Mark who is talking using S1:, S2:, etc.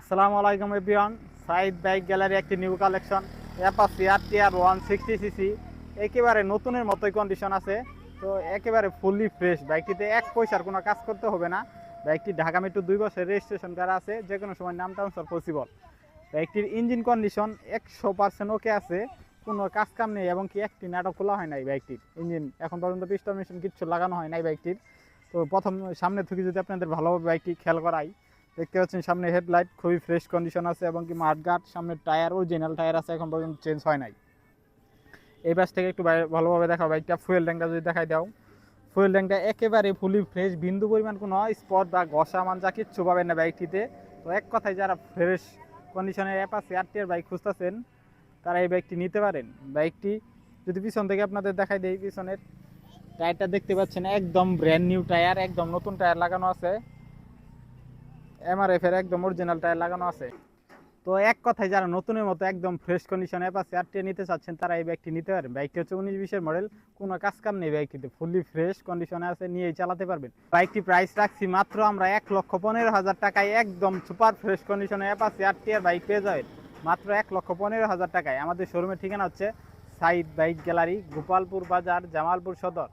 S1: আসসালামু আলাইকুম everyone. Saeed bike gallery একটি new collection Apache RTR 160 CC একেবারে নতুনের মতোই কন্ডিশন আছে। তো একেবারে ফুললি ফ্রেশ, বাইকটিতে এক পয়সার কোনো কাজ করতে হবে না। বাইকটি ঢাকা মেট্রো 2 বছরের রেজিস্ট্রেশন করা আছে, যে কোনো সময় নাম ট্রান্সফার পসিবল। বাইকটির ইঞ্জিন কন্ডিশন 100% ওকে আছে, কোনো কাজ কাম নেই এবং কি একটি নাটক খোলা হয় নাই। বাইকটির ইঞ্জিন এখন পর্যন্ত পিস্টন মেশিন কিচ্ছু লাগানো হয় নাই বাইকটির। তো প্রথম সামনে থেকে যদি আপনাদের ভালোভাবে বাইকটি খেয়াল করাই, দেখতে পাচ্ছেন সামনে হেডলাইট খুবই ফ্রেশ কন্ডিশন আছে এবং কি মাঠগার্ড, সামনের টায়ার অরিজিনাল টায়ার আছে, এখন পর্যন্ত চেঞ্জ হয় নাই। এই পাশ থেকে একটু ভালোভাবে দেখাও বাইকটা। ফুয়েল ট্যাঙ্কটা যদি দেখাই দাও, ফুয়েল ট্যাঙ্কটা একেবারে ফুলি ফ্রেশ, বিন্দু পরিমাণ কোনো স্পট বা ঘষা মাঞ্জা কিচ্ছু পাবেন না বাইকটিতে। তো এক কথায় যারা ফ্রেশ কন্ডিশনের অ্যাপাচি আরটিআর বাইক খুঁজতেছেন তারা এই বাইকটি নিতে পারেন। বাইকটি যদি পিছন থেকে আপনাদের দেখাই দেই, পিছনের টায়ারটা দেখতে পাচ্ছেন একদম ব্র্যান্ড নিউ টায়ার, একদম নতুন টায়ার লাগানো আছে। এমআরএফ এর একদম অরিজিনাল টায়ার লাগানো আছে। তো এক কথায় যারা নতুনের মতো একদম ফ্রেশ কন্ডিশনে অ্যাপাচি আরটিআর নিতে চাচ্ছেন তারা এই বাইকটি নিতে পারেন। বাইকটি হচ্ছে 19-20 মডেল, কোনো কাজ কাম নেই বাইকটিতে, ফুললি ফ্রেশ কন্ডিশনে আছে, নিয়েই চালাতে পারবেন। বাইকটি প্রাইস রাখছি মাত্র আমরা 1,15,000 টাকায়, একদম সুপার ফ্রেশ কন্ডিশনে অ্যাপাচি আরটিআর বাইক পেয়ে যাবেন মাত্র 1,15,000 টাকায়। আমাদের শোরুমের ঠিকানা হচ্ছে সাইদ বাইক গ্যালারি, গোপালপুর বাজার, জামালপুর সদর।